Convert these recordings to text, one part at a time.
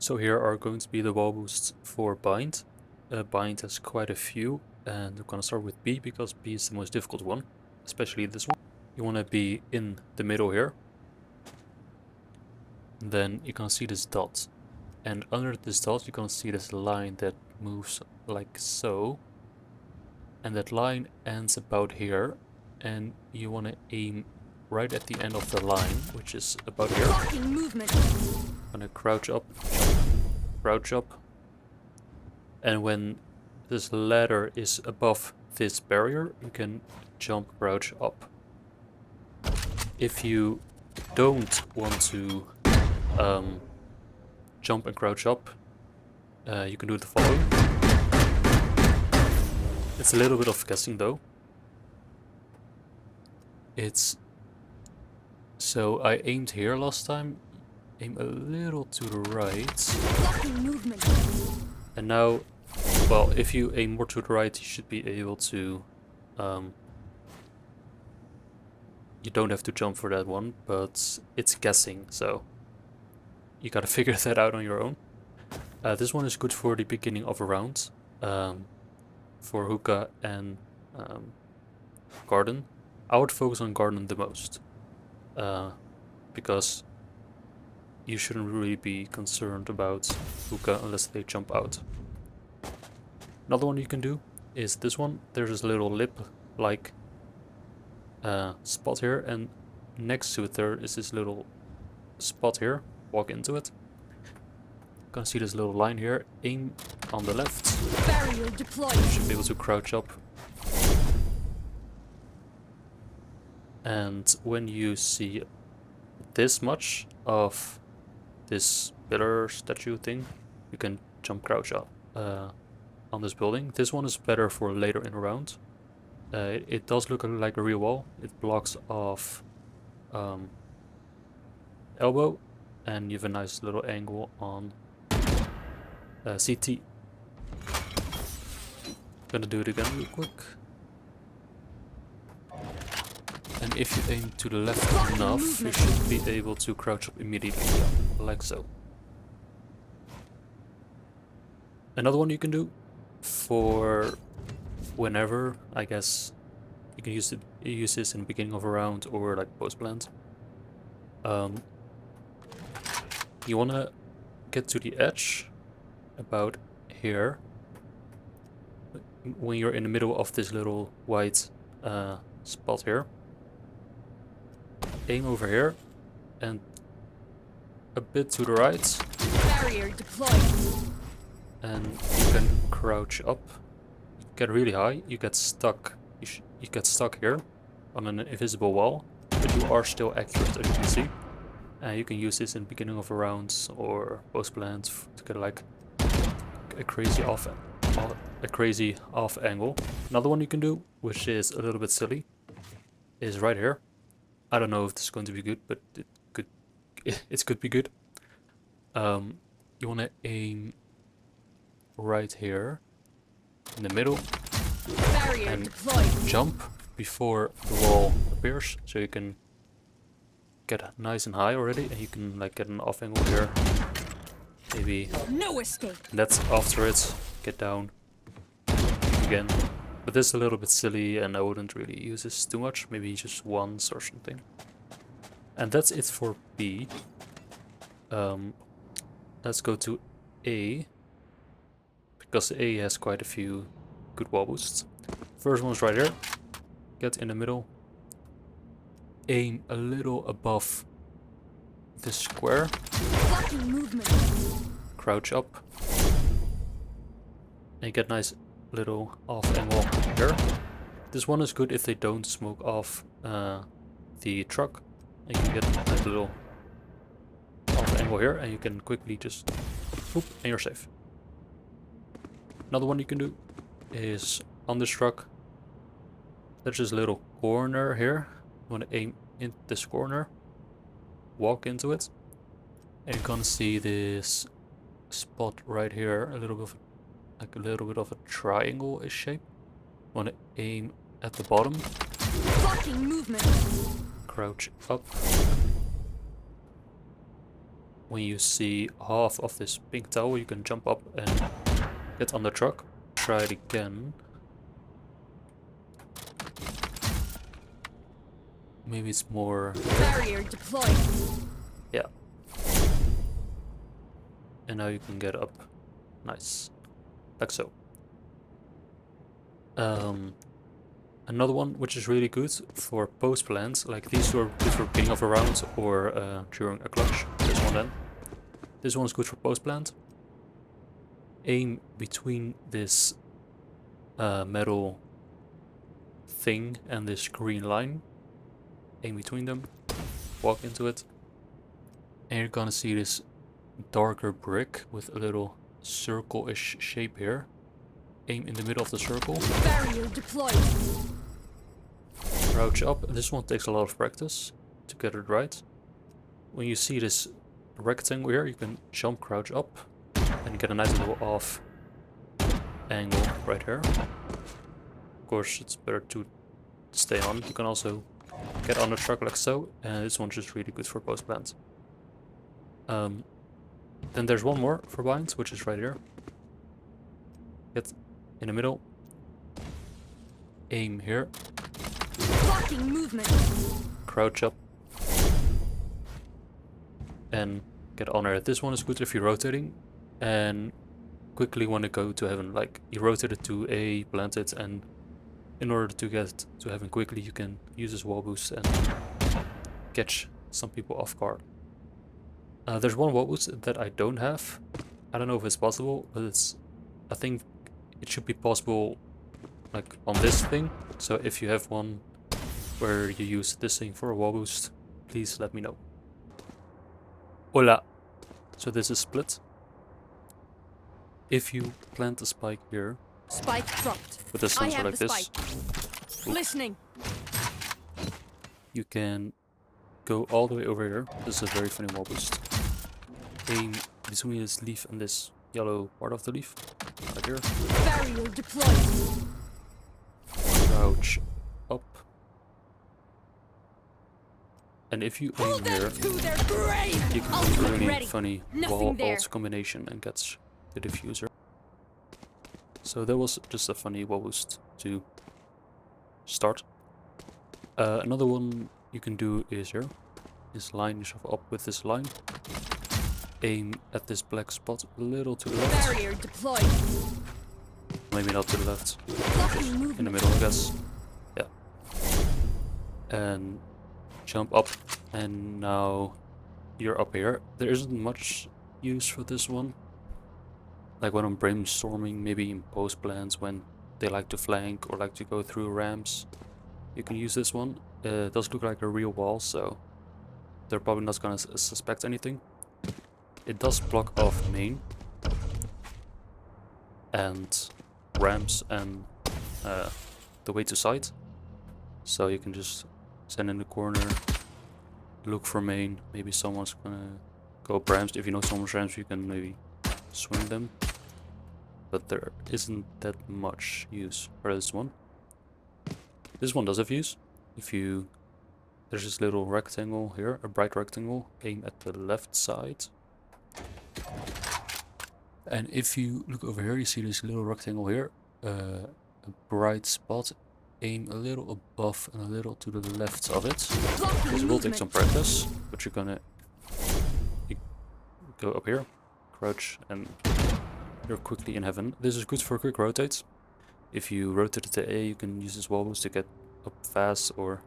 So here are going to be the wall boosts for bind. Bind has quite a few, and we're gonna start with B because B is the most difficult one, especially this one. You wanna be in the middle here. Then you're gonna see this dot, and under this dot you're gonna see this line that moves like so, and that line ends about here, and you wanna aim right at the end of the line, which is about here. Gonna crouch up, crouch up, and when this ladder is above this barrier, you can jump, crouch up. If you don't want to jump and crouch up, you can do the following. It's a little bit of guessing though. So I aimed here last time, aim a little to the right. And now, well, if you aim more to the right, you should be able to, you don't have to jump for that one, but it's guessing, so you gotta figure that out on your own. This one is good for the beginning of a round, for hookah and garden. I would focus on garden the most, because you shouldn't really be concerned about hookah unless they jump out. Another one you can do is this one. There's this little lip-like spot here, and next to it there is this little spot here. Walk into it. You can see this little line here. Aim on the left. Barrier deployed. You should be able to crouch up. And when you see this much of this pillar statue thing, you can jump crouch up on this building. This one is better for later in a round. It does look like a real wall. It blocks off elbow, and you have a nice little angle on CT. Gonna do it again real quick. And if you aim to the left enough, you should be able to crouch up immediately, like so. Another one you can do for whenever, I guess, you can use this in the beginning of a round or like post plant. You wanna get to the edge about here. When you're in the middle of this little white spot here, aim over here and a bit to the right. Barrier deployed. And you can crouch up. Get really high. You get stuck. You get stuck here on an invisible wall, but you are still accurate, as you can see. And you can use this in the beginning of a round or post plant to get like a crazy off angle. Another one you can do, which is a little bit silly, is right here. I don't know if this is going to be good, but it could be good. You want to aim right here in the middle and jump before the wall appears, so you can get nice and high already, and you can like get an off angle here, maybe. No escape. And that's after it. Get down again. But this is a little bit silly, and I wouldn't really use this too much. Maybe just once or something. And that's it for B. Let's go to A, because A has quite a few good wall boosts. First one's right here. Get in the middle. Aim a little above this square. Crouch up. And you get nice little off angle here. This one is good if they don't smoke off the truck. And you can get a nice little off angle here, and you can quickly just whoop, and you're safe. Another one you can do is on this truck. There's this little corner here. You want to aim in this corner, walk into it, and you're gonna see this spot right here, a little bit of a triangle-ish shape. You want to aim at the bottom. Blocking movement. Crouch up. when you see half of this pink tower, you can jump up and get on the truck. Try it again. Maybe it's more... Barrier deployed. Yeah. And now you can get up. Nice. Like so. Another one which is really good for post plans, like these were good for beginning of a round or during a clutch. This one then. This one is good for post plant. Aim between this metal thing and this green line. Aim between them. Walk into it. And you're gonna see this darker brick with a little circle-ish shape here. Aim in the middle of the circle. Barrier deployed. Crouch up. This one takes a lot of practice to get it right. When you see this rectangle here, you can jump, crouch up, and get a nice little off angle right here. Of course, it's better to stay on. You can also get on the truck like so, and this one's just really good for post plant. Then there's one more for binds, which is right here. Get in the middle. Aim here. Blocking movement. Crouch up. And get on there. This one is good if you're rotating and quickly want to go to heaven. Like you rotate it to A, plant it, and in order to get to heaven quickly, you can use this wall boost and catch some people off guard. There's one wall boost that I don't have. I don't know if it's possible, but I think it should be possible like on this thing. So if you have one where you use this thing for a wall boost, please let me know. Hola. So this is split. If you plant a spike here, Spike dropped. with a sensor like this, Spike. Listening. you can go all the way over here. This is a very funny wall boost. Aim between this leaf and this yellow part of the leaf, right here. Barrier deployed. Crouch up. And if you aim Hold here, them to their grave. you can do a Ultimate really ready. funny Nothing wall there. alt combination and catch the diffuser. So that was just a funny wall boost to start. Another one you can do is here. This line, you shove up with this line. Aim at this black spot a little to the left. Barrier deployed. Maybe not to the left. Blocking In the movement. middle, I guess. Yeah. And jump up. And now you're up here. There isn't much use for this one. Like when I'm brainstorming, maybe in post plans when they like to flank or like to go through ramps. You can use this one. It does look like a real wall, so they're probably not gonna suspect anything. It does block off main and ramps and the way to site. So you can just stand in the corner, look for main. Maybe someone's gonna go ramps. If you know someone's ramps, you can maybe swing them. But there isn't that much use for this one. This one does have use. There's this little rectangle here, a bright rectangle. Aim at the left side. And if you look over here, you see this little rectangle here, a bright spot. Aim a little above and a little to the left of it. This will take some practice, but you go up here, crouch, and you're quickly in heaven. This is good for quick rotates. If you rotate it to A, you can use this wall boost to get up fast. Or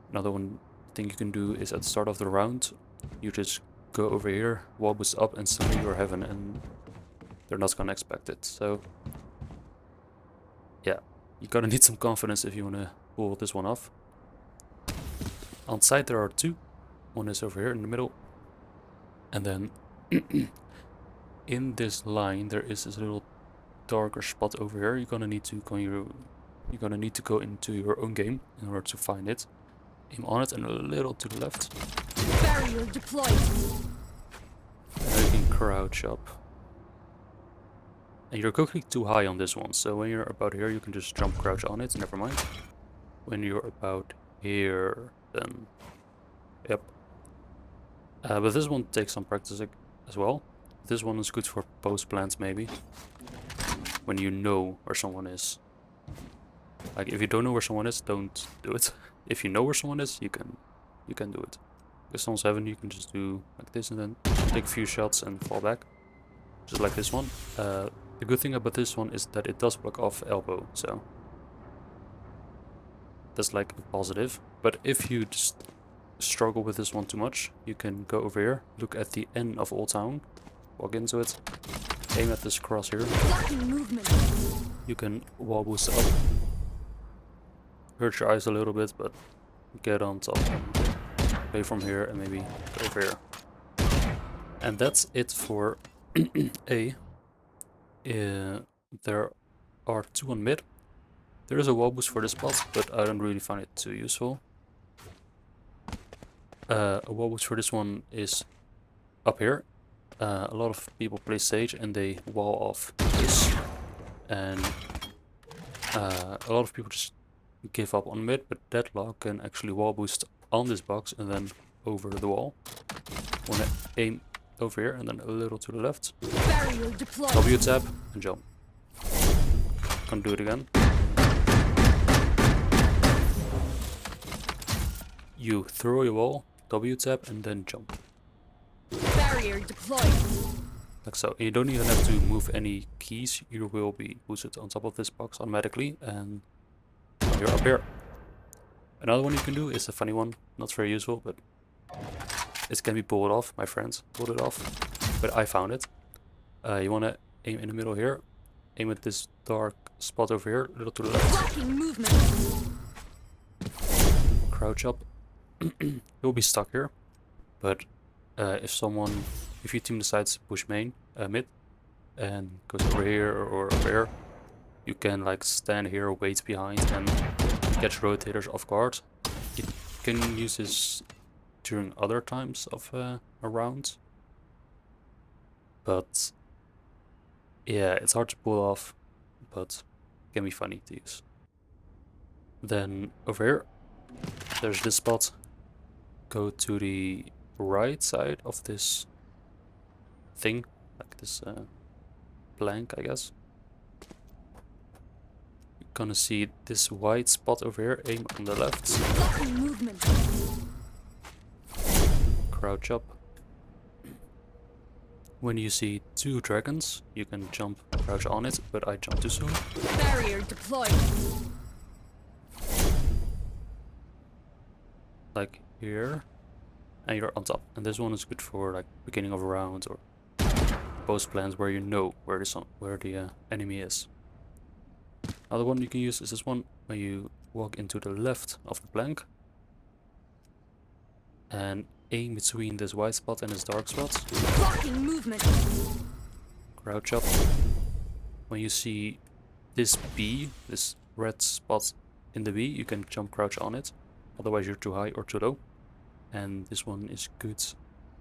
another one thing you can do is at the start of the round, you just go over here, wall boost up, and suddenly you're heaven, and they're not gonna expect it. So yeah, you're gonna need some confidence if you wanna pull this one off. On site there are two. One is over here in the middle, and then in this line there is this little darker spot over here. You're gonna need to go into your own game in order to find it. Aim on it and a little to the left. Barrier deployed. Now you can crouch up. And you're quickly too high on this one, so when you're about here you can just jump crouch on it, never mind. When you're about here, then yep. But this one takes some practicing as well. This one is good for post plans maybe, when you know where someone is. Like if you don't know where someone is, don't do it. If you know where someone is, you can do it. If someone's heaven, you can just do like this and then take a few shots and fall back, just like this one. The good thing about this one is that it does block off elbow, so that's like a positive. But if you just struggle with this one too much, you can go over here, look at the end of Old Town, walk into it, aim at this cross here. Blocking movement. You can wall boost up, hurt your eyes a little bit, but get on top and play from here and maybe go over here. And that's it for A. There are two on mid. There is a wall boost for this spot, but I don't really find it too useful. A wall boost for this one is up here. A lot of people play Sage and they wall off this, and a lot of people just give up on mid, but Deadlock can actually wall boost on this box and then over the wall. Wanna aim over here and then a little to the left. Barrier deployed. W tap and jump. Gonna do it again. You throw your wall, W tap and then jump. Barrier deployed. Like so. And you don't even have to move any keys, you will be boosted on top of this box automatically, and you're up here. Another one you can do is a funny one, not very useful, but it can be pulled off. My friends pulled it off, but I found it. You want to aim in the middle here, aim at this dark spot over here, a little to the left. Blocking movement. Crouch up. You'll be stuck here, but if your team decides to push mid, and goes over here or over here, you can like stand here, wait behind, and catch rotators off guard. You can use this during other times of a round, but yeah, it's hard to pull off, but can be funny to use. Then over here, there's this spot. Go to the right side of this thing, like this plank, I guess. You're gonna see this white spot over here. Aim on the left. Blocking movement. Crouch up. When you see two dragons, you can jump, crouch on it, but I jumped too soon. Barrier deployed. Like here, and you're on top. And this one is good for like beginning of a round or post plans where you know where the enemy is. Another one you can use is this one, where you walk into the left of the plank and aim between this white spot and this dark spot. Blocking movement. Crouch up. When you see this B, this red spot in the B, you can jump crouch on it. Otherwise you're too high or too low. And this one is good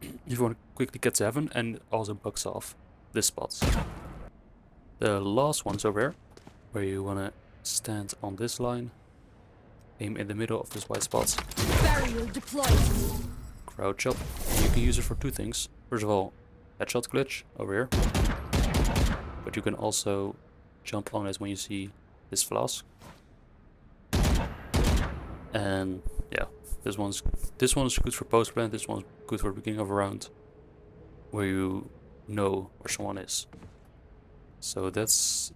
if you want to quickly get to heaven, and also bugs off this spot. The last one's over here, where you want to stand on this line, aim in the middle of this white spot. Barrier deployed. Crouch up. And you can use it for two things. First of all, headshot glitch over here. But you can also jump on it when you see this flask. And yeah, this one is good for post plan. This one's good for the beginning of a round, where you know where someone is. So that's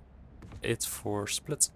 it for split.